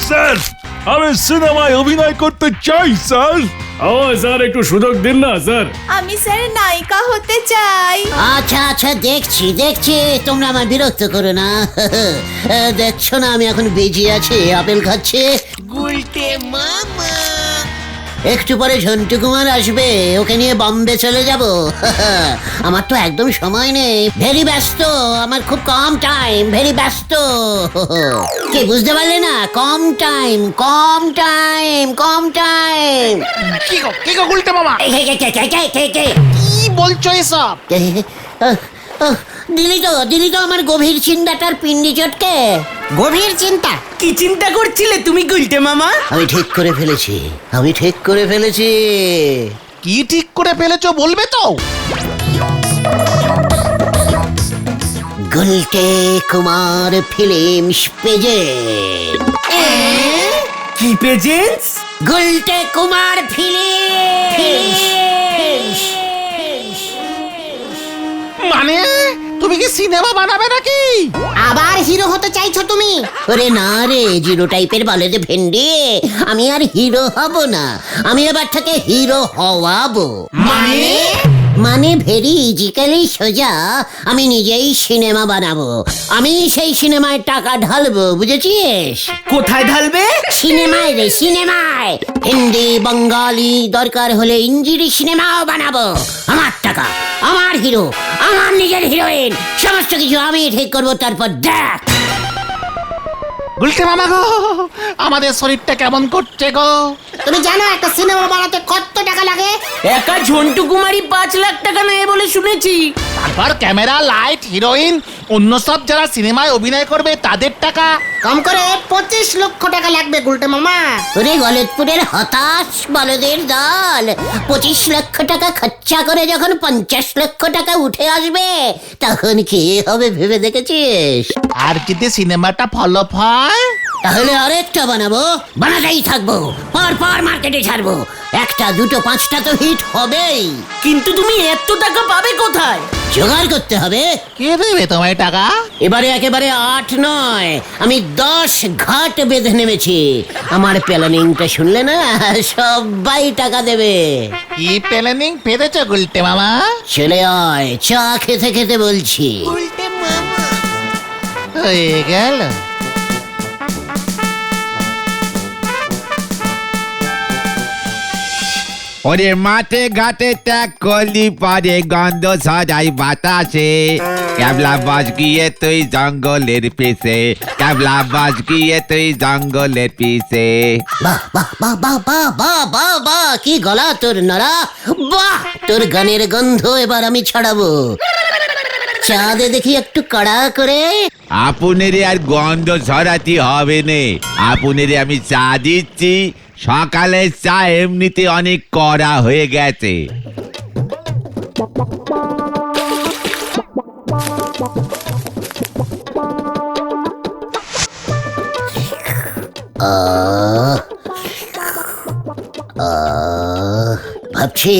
Sir আমি সিনেমায় অভিনয় করতে চাই স্যার। ও স্যার একটু সুযোগ দিন না স্যার। আমি স্যার নায়িকা হতে চাই। আচ্ছা আচ্ছা দেখছি দেখছি, তোমরা আমার বিরক্ত করো না। দেখছো না আমি এখন বেজে আছি, আপেল খাচ্ছে। একটু পরে ঝন্টু কুমার আসবে, ওকে নিয়ে বম্বে চলে যাব। আমার তো একদম সময় নেই, ভেরি ব্যস্ত, আমার খুব কম টাইম, ভেরি ব্যস্ত। কি বুঝতে পারলে না? কম টাইম কম টাইম কম টাইম। কি গো গুলটে মামা, কি বলছো এসব? দিলি তো আমার গভীর চিন্তাটার পিন্ডি চটকে। গভীর চিন্তা? কি চিন্তা করছিলে তুমি গুলটে মামা? আমি ঠিক করে ফেলেছি, আমি ঠিক করে ফেলেছি। কি ঠিক করে ফেলেছো বলবে তো? গুলটে কুমার ফিল্মস পেজে। কি প্রেজেন্স? গুলটে কুমার ফিল্মস। মানে তুমি কি সিনেমা বানাবে নাকি? আবার হিরো হতে চাইছো তুমি? ওরে না রে, জিরো টাইপের বলে যে ভেন্ডি, আমি আর হিরো হব না, আমি এবার থেকে হিরো হওয়াবো। মানে ভেরি ইজিক্যালি সোজা, আমি নিজেই সিনেমা বানাবো, আমি সেই সিনেমায় টাকা ঢালবো, বুঝেছিস? কোথায় ঢালবে? সিনেমায় রে, সিনেমায়। হিন্দি বাঙালি, দরকার হলে ইঞ্জিরি সিনেমাও বানাবো। আমার টাকা, আমার হিরো, আমার নিজের হিরোইন, সমস্ত কিছু আমি ঠিক করবো, তারপর দেখ। গুলটে মামা গো, আমাদের শরীরটা কেমন করছে গো? তুমি জানো একটা সিনেমা বানাতে কত টাকা লাগে? একা ঝন্টু কুমারই 5 লাখ টাকা নেয় বলে শুনেছি। তারপর ক্যামেরা, লাইট, হিরোইন, অন্য সব যারা সিনেমায় অভিনয় করবে তাদের টাকা। কম করে 25 লক্ষ টাকা লাগবে গুলটে মামা। ওরে গলতপুরের হতাশ বলদের দল, 25 লক্ষ টাকা খরচা করে যখন 50 লক্ষ টাকা উঠে আসবে, তখন কি হবে ভেবে দেখেছিস? আর যদি সিনেমাটা ফলপ হয়? তাহলে আরেকটা বানাবো, বানাতেই থাকবো, পর মার্কেটে ছাড়বো, একটা দুটো 5টা তো হিট হবেই। কিন্তু তুমি এত টাকা পাবে কোথায়? জোগাড় করতে হবে। কে দেবে তোমায় টাকা? এবারে একেবারে 8 নয়, আমি 10 ঘাট বেঁধে নেমেছি। আমার প্ল্যানিংটা শুনলে না, সবাই টাকা দেবে। কি প্ল্যানিং পেরেছো গুলটে মামা? চলে আয়, চা খেতে খেতে বলছি। হয়ে গেল। ওরে মাঠে ঘাটে ত্যাগ করলি পরে গন্ধ ছড়াই বাতাসে, ক্যাবলা বাজ গিয়ে তুই জঙ্গলের পিছে, ক্যাবলা বাজ গিয়ে তুই জঙ্গলের পিছে। বাহ বাহ বাহ বাহ বাহ বাহ বাহ বাহ, কি গলা তোর নরা, বাহ, তোর গানের গন্ধ এবার আমি ছড়াবো। চা দে দেখি একটু কড়া করে। আপনারে আর গন্ধ ছড়াতে হবে নে, আপনারে আমি চা দিচ্ছি। সকালে চা এমনিতে অনেক কড়া হয়ে গেছে। ভাবছি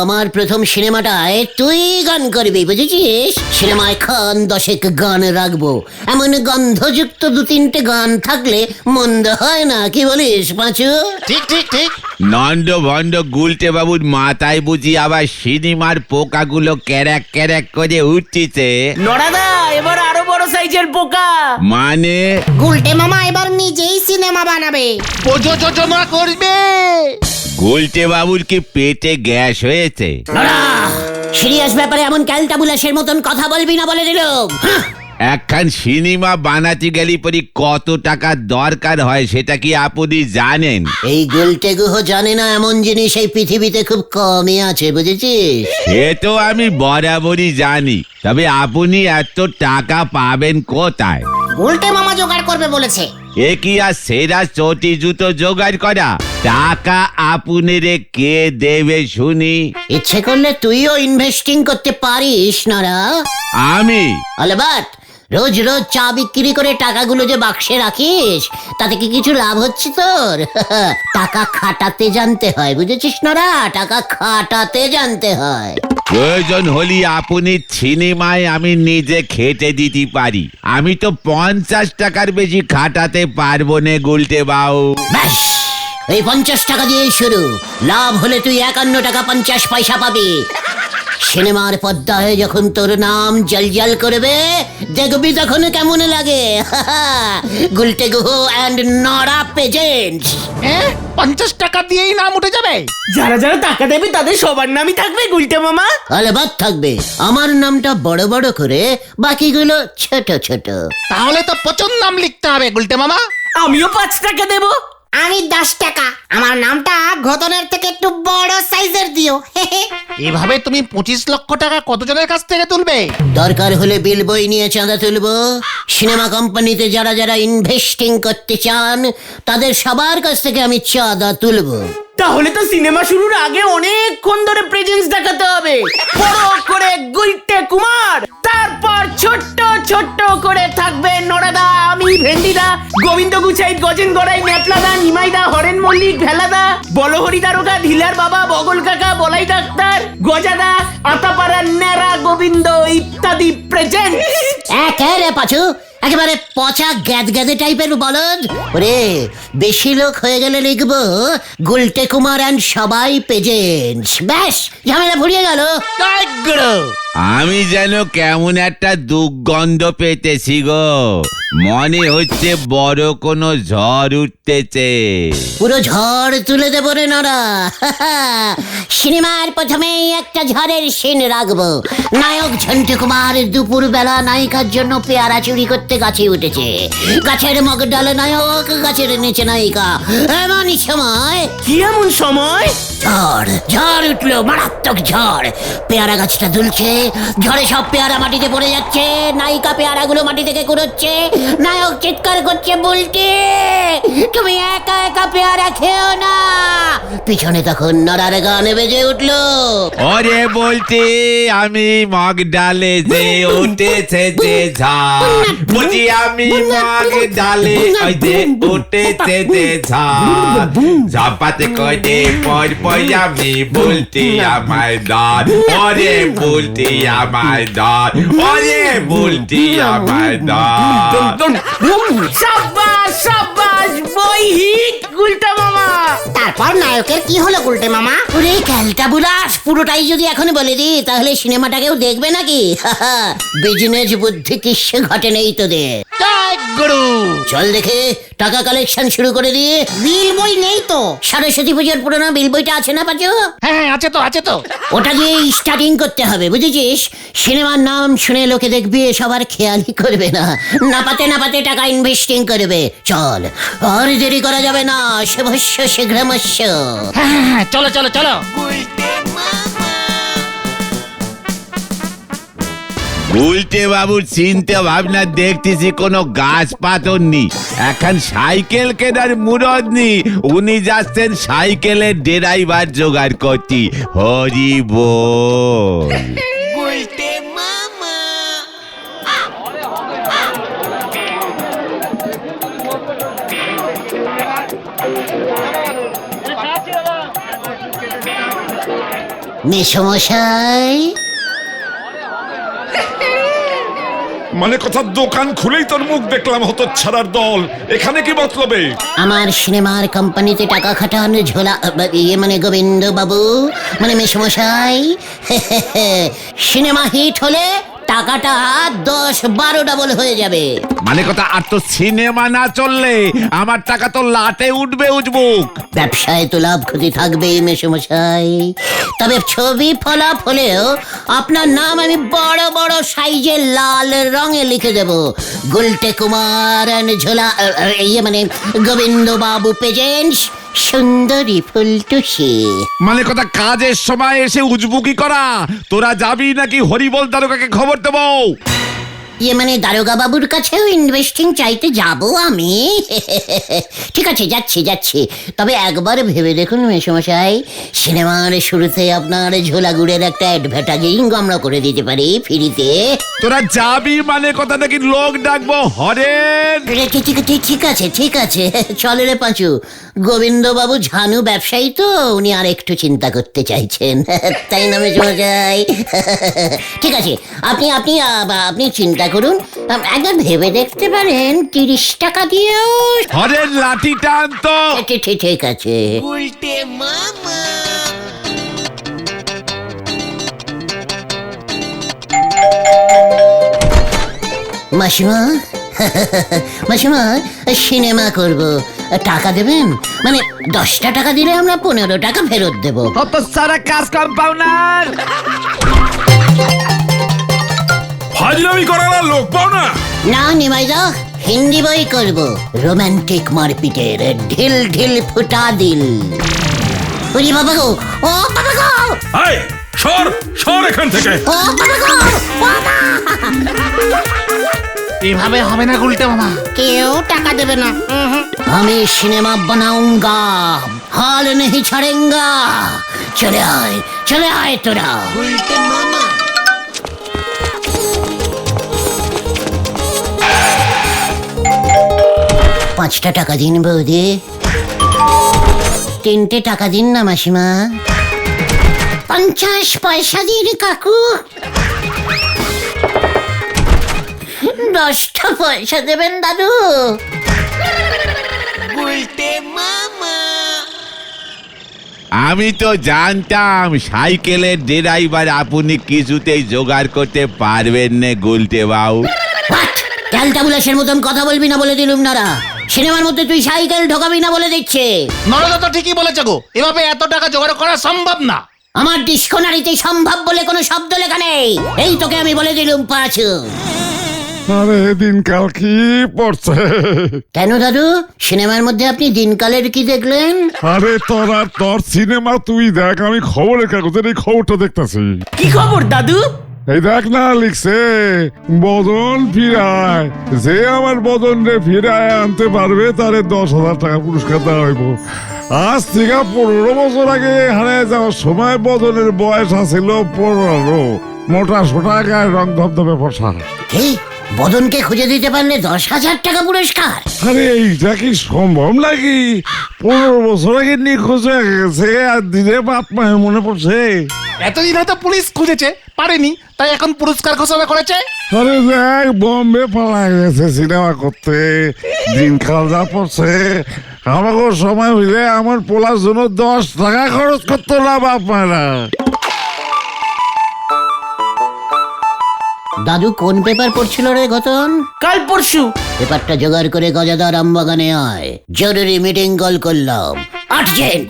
আমার প্রথম সিনেমাটায় তুই গান করবি, বুঝেছিস? সিনেমায় খান 10 গান রাখবো, এমন গন্ধযুক্ত 2-3টে গান থাকলে মন্দ হয় না, কি বলিস পাঁচু? ঠিক ঠিক ঠিক। নন্দ ভন্ড গুলটে বাবুর মাথায় বুঝি আবার সিনেমার পোকাগুলো ক্যারাক ক্যারাক করে উঠছে। নড়াদা, এবার আরো বড় সাইজের পোকা। মানে গুলটে মামা এবার নিজেই সিনেমা বানাবে, প্রযোজনা করবে। গুলটে বাবুর কি পেটে গ্যাস হয়েছে? সিরিয়াস ব্যাপারে এমন ক্যালটাবুলাসের মতন কথা বলবি না, বলে দিলাম। একখান সিনেমা বানাতে গেলে পরি কত টাকা দরকার হয় সেটা কি আপনি জানেন? এই গুলটে গুহ জানে না এমন জিনিস এই পৃথিবীতে খুব কমই আছে, বুঝেছিস? সে তো আমি বরাবরই জানি, তবে আপনি এত টাকা পাবেন কোথায়? গুলটে মামা জোগাড় করবে বলেছে। এ কি আর সেরা চটি জুতো জোগাড় করা? টাকা আপনারে কে দেবে শুনি? ইচ্ছে করলে তুইও ইনভেস্টিং করতে পারিস, নরা। আমি? অলবাট রোজ রোজ চা বিক্রি করে টাকাগুলো যে বাক্সে রাখিস তাতে কি কিছু লাভ হচ্ছে তোর? টাকা খাটাতে জানতে হয়, বুঝেছিস না? টাকা খাটাতে জানতে হয়। প্রয়োজন হলে আপনি সিনেমায় আমি নিজে খেটে দিতে পারি। আমি তো 50 টাকার বেশি খাটাতে পারবো না গুলটে বাবু। ব্যাস, এই 50 টাকা দিয়ে শুরু। লাভ হলে তুই 51 টাকা 50 পয়সা পাবি। সিনেমার পর্দায় যখন তোর নাম জলজল করবে দেখবি তখন কেমন লাগে। Gulte Guha and নরা presents. 50 টাকা দিয়েই নাম উঠে যাবে? যারা যারা টাকা দেবে তাদের সবার নামই থাকবে গুলটে মামা। আলেবাদ থাকবে, আমার নামটা বড় বড় করে, বাকিগুলো ছোট ছোট। তাহলে তো প্রচুর নাম লিখতে হবে গুলটে মামা। আমিও 5 টাকা দেবো। আমি 10 টাকা। আমার নামটা ঘটনের থেকে একটু বড় সাইজের দিও। এভাবে তুমি 25 লক্ষ টাকা কতজনের কাছ থেকে তুলবে? দরকার হলে বিল বই নিয়ে চাঁদা তুলবো। সিনেমা কোম্পানিতে যারা যারা ইনভেস্টিং করতে চান তাদের সবার কাছ থেকে আমি চাঁদা তুলবো। তাহলে তো সিনেমা শুরুর আগে অনেকক্ষণ ধরে প্রেজেন্স দেখাতে হবে। বড় করে গুলটে কুমার, তারপর ছোট্ট ছোট্ট করে থাকবে নরাদা, আমি ভেন্ডিদা, গোবিন্দ গুছাই, গজেন গড়াই, নেপলাদা, নিমাইদা, হরেন মল্লিক, ভেলাদা, বলহরি দারোগা, ঢিলার বাবা, বগল কাকা, বলাই ডাক্তার, গজাদা, আতাপাড়া, নেড়া, গোবিন্দ ইত্যাদি প্রেজেন্ট। একেবারে পাচু, একেবারে পচা গ্যাদে টাইপের বলদ। ওরে, বেশি লোক হয়ে গেলে লিখবো গুলটে কুমার অ্যান্ড সবাই প্রেজেন্টস। ব্যাস, ঝামেলা ফুরিয়ে গেল। জয় গুরু। আমি যেন কেমন একটা দুর্গন্ধ পেতেছি গো। মনে হচ্ছে বড় কোনো ঝড় উঠতেছে। পুরো ঝড় তুলে দেবো রে নরা। সিনেমার প্রথমেই একটা ঝড়ের সিন রাখবো। নায়ক ঝন্টু কুমার দুপুর বেলা নায়িকার জন্য পেয়ারা চুরি করতে গাছে উঠেছে। গাছের মগডালে নায়ক, গাছের নিচে নায়িকা। এমন সময় কি এমন সময়? ঝড় উঠলো, মারাত্মক ঝড়। পেয়ারা গাছটা দুলছে, ঝড়ে সব পেয়ারা মাটিতে পড়ে যাচ্ছে। নায়িকা পেয়ারাগুলো মাটি থেকে কুড়োচ্ছে। নায়ক চিৎকার করছে, বুলটি তুমি একা একা পেয়ারা খেও না। পিছনে তখন নড়ার গান বেজে উঠলো। ওরে বলতে আমি মগ ডালে যে উঠেছে যে ঝড়, বলছি আমি মগ ডালে ওই যে উঠেছে যে ঝড়, ঝপাতে করে পর পর আমি বলতে আমায় দাঁড়, ওরে বলতে আমায় দাঁড়, ওরে বলতে আমায় দাঁড়। সাব্বাস সাব্বাস, বই হিট গুলটে মামা। তারপর নায়কের কি হলো গুলটে মামা? ওরে ক্যালটা বুলাস, পুরোটাই যদি এখন বলে দিই তাহলে সিনেমাটাকেও দেখবে নাকি? বিজনেস বুদ্ধি কিসে ঘটে নেই তোদের। জয় গুরু। চল দেখে টাকা কালেকশন শুরু করে দিয়ে। বিল বই নেই তো। সরস্বতী পুজোর পুরোনো বিল বইটা আছে না পাচু? হ্যাঁ আছে তো, আছে তো। ওটা দিয়ে স্টার্টিং করতে হবে, বুঝেছিস? সিনেমার নাম শুনে লোকে দেখবি, সবার খেয়ালই করবে না, না পাতে টাকা ইনভেস্টিং করবে। চল, আর দেরি করা যাবে না, শুভস্য শীঘ্রমস্য। হ্যাঁ, চলো চলো চলো। উল্টে বাবুর চিন্তা ভাবনা দেখতেছি কোনো গাছ পাথর নি। এখন সাইকেল কেনার মুরদ নি, উনি যাচ্ছেন সাইকেলের ড্রাইভার জোগাড় করতে। হরি বল। মেসমশাই, মানে কথা, দোকান খুলেই তোর মুখ দেখলাম হতো ছাড়ার দল। এখানে কি মতলবে? আমার সিনেমার কোম্পানিতে টাকা খাটান ঝোলা, ইয়ে মানে গোবিন্দ বাবু, মানে মেসমশাই। সিনেমা হিট হলে টাকাটা 10-12 ডাবল হয়ে যাবে। মানে কথা, আর তো সিনেমা না চললে আমার টাকা তো লাটে উঠবে উজবুক। ব্যবসায় তো লাভ ক্ষতি থাকবেই মেসমশাই, তবে ছবি ফলাফলেও আপনার নাম আমি বড় বড় সাইজে লাল রঙে লিখে দেব। গুলটে কুমার এন্ড ঝোলা, ইয়ে মানে গোবিন্দ বাবু প্রেজেন্টস সুন্দরী ফুলটুসি। মানে কথা, কাজের সময় এসে উজবুকি করা। তোরা যাবি নাকি হরিবল দারোগাকে খবর দেবো? ইয়ে মানে দারোগা বাবুর কাছেও ইনভেস্টিং চাইতে যাব আমি। ঠিক আছে, যাচ্ছি যাচ্ছি। তবে একবার ভেবে দেখুন মেসোমশাই, সিনেমার শুরুতে আপনার ঝোলা গুড়ের একটা অ্যাডভার্টাইজিং আমরা করে দিতে পারি ফ্রিতে। তোরা যাবি মানে কথা নাকি লোক ডাকবো হরেন? ঠিক আছে ঠিক আছে, চলে রে পাঁচু। গোবিন্দ বাবু ঝানু ব্যবসায়ী তো, উনি আর একটু চিন্তা করতে চাইছেন, তাই না মেসোমশাই? ঠিক আছে, আপনি আপনি আপনি চিন্তা করুন, একবার ভেবে দেখতে পারেন 30 টাকা দিয়েও। হরেন লাঠি টান তো। ঠিক আছে। মাসিমা, মাসিমা, সিনেমা করব, টাকা দেবেন? মানে 10টা টাকা দিলে আমরা 15 টাকা ফেরত দেব। কত সারা কাজ কম্পাউন্ডার। ফাজলামি করার আর লোক পাও না। না নিমাইদা, হিন্দি বই করব, রোমান্টিক মারপিটের, ঢিল ঢিল ফুটা দিল। ওরে বাবা গো, ও বাবা গো, এই সর সর এখান থেকে। ও বাবা গো, বাবা! এভাবে হবে না গুলটে মামা। কেউ টাকা দেবে না। আমি সিনেমা বানাউঙ্গা, হাল नहीं ছাড়েঙ্গা। চলে আয় তোরা। 5টা টাকা দিন বৌদি। 3টে টাকা দিন না মাসিমা। 50 পয়সা দিন কাকু। 10টা পয়সা দেবেন দাদু। আমি তো জানতাম সাইকেলের ড্রাইভার আপনি কিছুতেই জোগাড় করতে পারবেন না গুলটে বাবু। ক্যালটাবুলাসের মতন কথা বলবি না বলে দিলুম নারা। সিনেমার মধ্যে তুই সাইকেল ঢোকাবি না বলে দিচ্ছে। নরদা তো ঠিকই বলেছে গো, এভাবে এত টাকা জোগাড় করা সম্ভব না। আমার ডিসকোনারিতে সম্ভব বলে কোনো শব্দ লেখা নেই। এই তোকে আমি বলে দিলুম পাঁচু। আরে দিনকাল কি পড়ছে। কেন দাদু, সিনেমার মধ্যে আপনি দিনকালের কি দেখলেন? আরে তোর সিনেমা তুই দেখ, আমি খবরের কাগজের এই খবরটা দেখতেছি। কি খবর দাদু? এই দেখ না, লিখছে বদন ফিরায়, যে আমার বদন রে ফিরায় আনতে পারবে তারে 10,000 টাকা পুরস্কার দেওয়া হইব। আজ থেকে 15 বছর আগে হারায় যাওয়ার সময় বদনের বয়স আছিল 15। মোটা সোটা গায়ে রং ধবধবে ফসা। কি, বদনকে খুঁজে দিতে পারলে 10,000 টাকা পুরস্কার? আরে এইটা কি সম্ভব নাকি? 15 বছর আগে নিখোঁজ হয়ে গেছে আর দিনে বাপ মায়ের মনে পড়ছে। এতদিন হয়তো পুলিশ খুঁজেছে, পারেনি, তাই এখন পুরস্কার ঘোষণা করেছে। আরে দেখ, বম্বে পালা গেছে সিনেমা করতে, দিনকাল যা পড়ছে। আমাকে সময় হইলে আমার পোলার জন্য 10 টাকা খরচ করতো না বাপ মায়েরা। দাদু কোন পেপার পড়ছিল রে ঘটন? কাল পরশু। পেপারটা জোগাড় করে গজাদার আমবাগানে আয়, জরুরি মিটিং কল করলাম, আর্জেন্ট।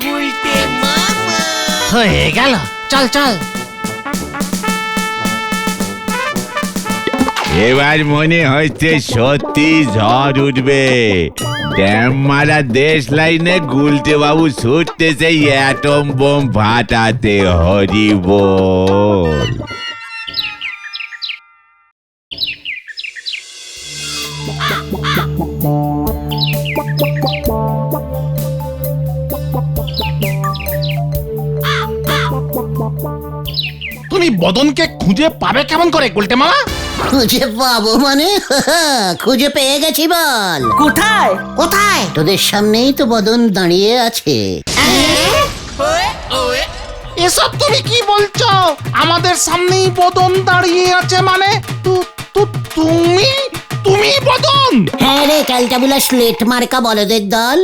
হয়ে গেল, চল চল। এবার মনে হচ্ছে সত্যি ঝড় উঠবে। ড্যাম মারা দেশ লাইনে গুলটে বাবু ছুটতেছে অ্যাটম বোম ফাটাতে। হরি বল। তুমি বদনকে খুঁজে পাবে কেমন করে গুলটে মামা? খুঁজে পাবো মানে? খুঁজে পেয়ে গেছি বল। কোথায়? কোথায়? তোদের সামনেই তো বদন দাঁড়িয়ে আছে। এসব তুমি কি বলছো? আমাদের সামনেই বদন দাঁড়িয়ে আছে মানে? তুমি তুমি বদন? হ্যাঁ রে ক্যালটাবুলাস লেট মার্কা বলদের দল,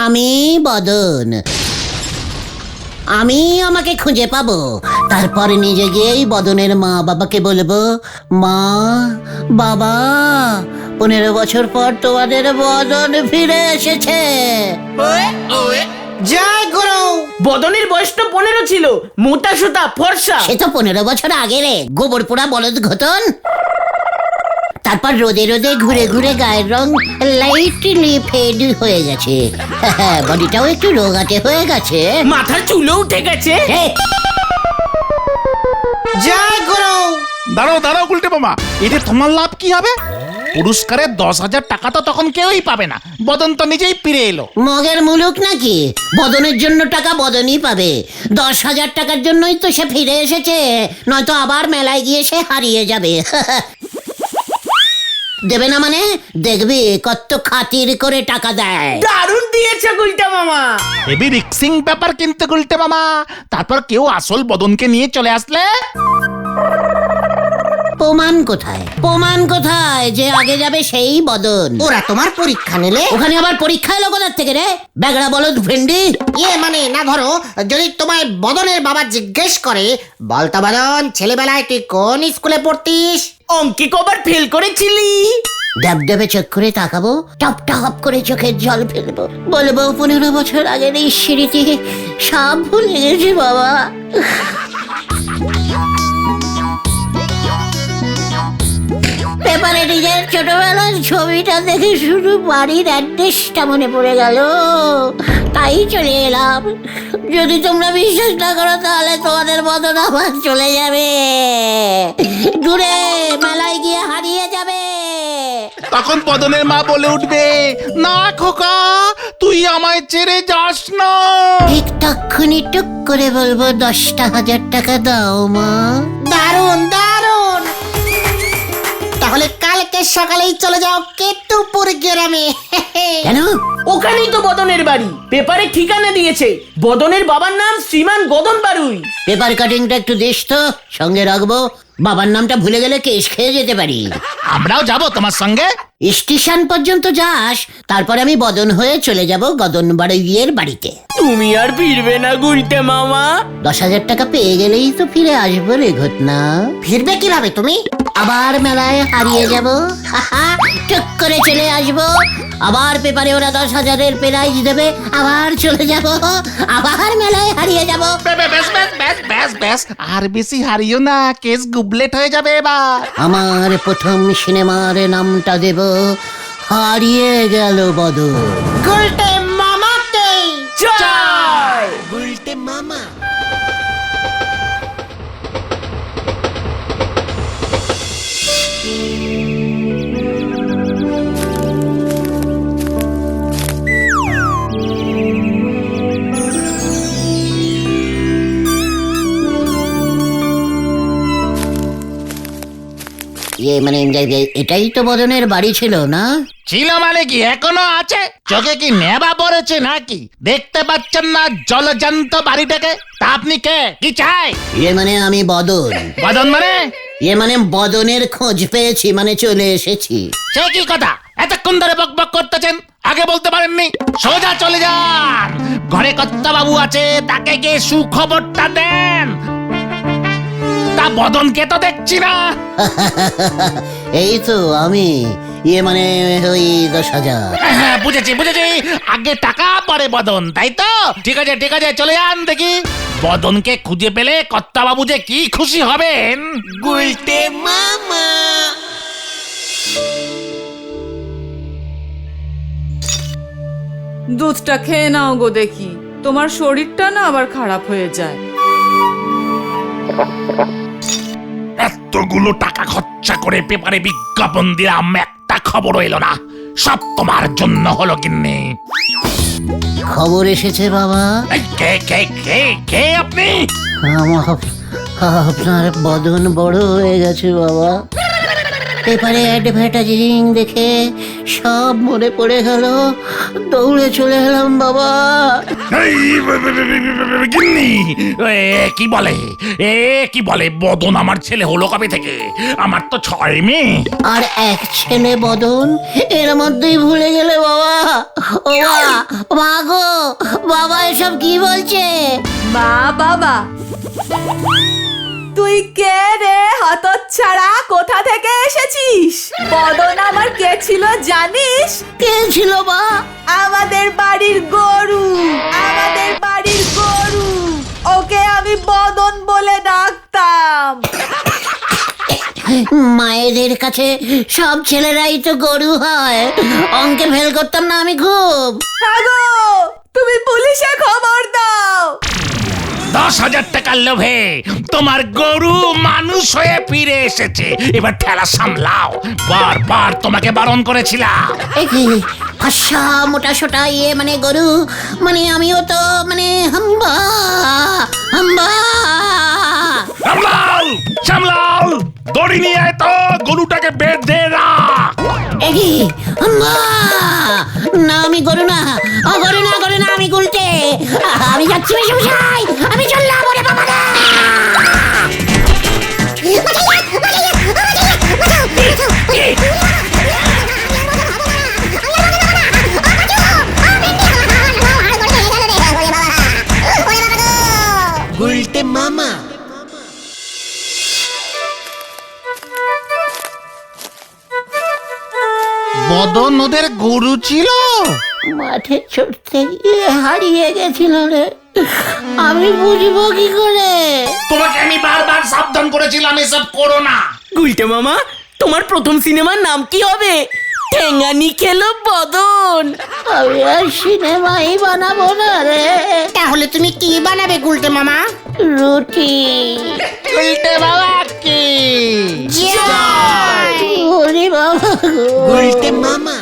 আমি বদন। আমি আমাকে খুঁজে পাবো, তারপর নিজে গিয়েই বদনের মা বাবাকে বলবো, মা বাবা 15 বছর পর তোমাদের বদন ফিরে এসেছে। জয় গুরু। বদনের বয়স তো 15 ছিল, মোটা সোটা ফর্সা। সে তো 15 বছর আগে রে, গোবর পোড়া বলদ ঘটন। তারপর রোদে রোদে ঘুরে ঘুরে গায়ের রং লাইটলি ফেড হয়ে গেছে, বডিটাও একটু রোগাটে হয়ে গেছে, মাথার চুলও উঠে গেছে। হে, জয় গুরু। দাঁড়াও দাঁড়াও গুলটে মামা, এতে তোমার লাভ কি হবে? পুরস্কারের 10,000 টাকা তো তখন কেউই পাবে না, বদন তো নিজেই ফিরে এলো। মগের মুলুক নাকি? বদনের জন্য টাকা বদনই পাবে। 10,000 টাকার জন্যই তো সে ফিরে এসেছে, নয়তো আবার মেলায় গিয়ে সে হারিয়ে যাবে। দেবে না মানে? দেখবি কত খাতির করে টাকা দেয়। দারুণ দিয়েছে গুলটা মামা। হেভি রিক্সিং ব্যাপার কিন্তু গুলটে মামা। তারপর কেউ আসল বদনকে নিয়ে চলে আসলে? প্রমাণ কোথায়? প্রমাণ কোথায় যে আগে যাবে সেই বদন? ওরা তোমার পরীক্ষা নিলে? ওখানে আবার পরীক্ষা এলো কোথার থেকে রে? বেগড়া বলদ ভেন্ডি। ইয়ে মানে না, ধরো যদি তোমায় বদনের বাবা জিজ্ঞেস করে, বলতো বদন ছেলেবেলায় তুই কোন স্কুলে পড়তিস? অঙ্কে কবার ফেল করেছিলি? ডাবডাবে চোখ করে তাকাবো, টপ টপ করে চোখের জল ফেলবো, বলবো 15 বছর আগের এই স্মৃতি সব ভুলে গেছি বাবা। পেপারে নিজের ছোটবেলার ছবিটা দেখে শুধু বাড়ির অ্যাড্রেসটা মনে পড়ে গেল, তাই চলে এলাম। যদি তোমরা বিশ্বাস না করো তাহলে তোমাদের বদন আবার চলে যাবে, দূরে মেলায় গিয়ে হারিয়ে যাবে। তখন বদনের মা বলে উঠবে, না খোকা, তুই আমায় ছেড়ে যাস না। ঠিক তক্ষুনি টুক করে বলবো 10,000 টাকা দাও মা। দারুণ দারুণ। তাহলে কালকে সকালেই চলে যাও কেতুপুর গ্রামে। কেন? ওখানেই তো বদনের বাড়ি, পেপারে ঠিকানা দিয়েছে। বদনের বাবার নাম শ্রীমান গদন বারুই। পেপার কাটিংটা একটু দিস তো, সঙ্গে রাখবো। বাবার নামটা ভুলে গেলে কেস খেয়ে যেতে পারি। আমরাও যাব তোমার সঙ্গে। স্টেশন পর্যন্ত যাস, তারপরে আমি বদন হয়ে চলে যাব গদন বাড়ির বাড়িতে। তুমি আর ফিরবে না গুলটে মামা। 10,000 টাকা পেয়ে গেলেই তো ফিরে আসবো রে ঘটনা। ফিরবে কিভাবে তুমি? আবার মেলায় হারিয়ে যাব, টুক করে চলে আসবো। আবার পেপারে ওরা 10,000-এর প্রাইজ দেবে, আবার চলে যাব, আবার মেলায় হারিয়ে যাব। ব্যাস ব্যাস ব্যাস ব্যাস ব্যাস, আর বেশি হারিও না, কেস গুবলেট হয়ে যাবে এবার। আমার প্রথম সিনেমার নামটা দেব হারিয়ে গেল বদন। গুলটে মামাকে জয়। গুলটে মামা। মানে এটাই তো বদনের বাড়ি ছিল না? ছিল মানে কি, এখনো আছে? চোখে কি নেবা পড়েছে নাকি? দেখতে পাচ্ছেন না জলজান্ত বাড়িটাকে? তা আপনি কে, কি চাই? মানে আমি বদন। বদন মানে? মানে বদনের খোঁজ পেয়েছি, মানে চলে এসেছি। সে কি কথা? এতক্ষণ ধরে বক বক করতেছেন, আগে বলতে পারেননি? সোজা চলে যান, ঘরে কর্তা বাবু আছে, তাকে গিয়ে সুখবরটা দেন। তা বদনকে তো দেখছি না। এই তো আমি, মানে ওই 10,000। হ্যাঁ, বুঝেছি বুঝেছি, আগে টাকা পরে বদন, তাই তো? ঠিক আছে ঠিক আছে, চলে যান দেখি। বদনকে খুঁজে পেলে কর্তা বাবু যে কি খুশি হবেন। গুলটে মামা। দুধটা খেয়ে নাও গো দেখি, তোমার শরীরটা না আবার খারাপ হয়ে যায়। এতগুলো টাকা খরচা করে পেপারে বিজ্ঞাপন দিলাম, একটা খবর এলো না। সব তোমার জন্য হলো কিন্নি। খবর এসেছে বাবা। এই কে কে কে কে আপনি? আপনার বদন বড় হয়ে গেছে বাবা। পেপারে অ্যাডভার্টাইজিং দেখে সব মনে পড়ে গেল, দৌড়ে চলে এলাম বাবা। এই গিন্নি, কি বলে কি বলে? বদন আমার ছেলে হলো কবে থেকে? আমার তো 6 মেয়ে আর এক ছেলে বদন, এর মধ্যেই ভুলে গেলে বাবা। ও মা গো, বাবা এসব কি বলছে? মা বাবা, তুই কে রে হতচ্ছাড়া? কোথা থেকে এসেছিস? বদন আমার কে ছিল জানিস? কে ছিল মা? আমাদের বাড়ির গরু, আমাদের বাড়ির গরু। ওকে আমি বদন বলে ডাকতাম। মায়েদের কাছে সব ছেলেরাই তো গরু হয়, অঙ্কে ফেল করতাম না আমি খুব। হ্যাঁ গো, তুমি পুলিশে খবর দাও। 10,000 টাকার লোভে তোমার গরু মানুষ হয়ে ফিরে এসেছে, এবার ঠেলা সামলাও। বারবার তোমাকে বারণ করেছিলাম। ফসা মোটা সোটা মানে গরু, মানে আমিও তো মানে হাম্বা হাম্বা। সামলাও সামলাও, দড়ি নিয়ে আয় তো, গরুটাকে বেঁধে রাখ। হাম্বা, না আমি গরু না, গরু না, গরু না, আমি গুলটে। আমি যাচ্ছি মেশমশাই, আমি চললাম। ওরে বাবা রে! গুলটে মামা। বদন ওদের গরু ছিল? মাঠে ছুটতে গিয়ে হারিয়ে গেছিল রে, আমি বুঝবো কি করে? তোমাকে আমি বারবার সাবধান করেছিলাম এসব করো না। গুলটে মামা, তোমার প্রথম সিনেমার নাম কি হবে? ঠেঙ্গানি খেলো বদন। আমি আর সিনেমাই বানাবো না রে। তাহলে তুমি কি বানাবে গুলটে মামা? রুটি। উল্টে বাবা কি ওরে বাবা গো। গুলটে মামা।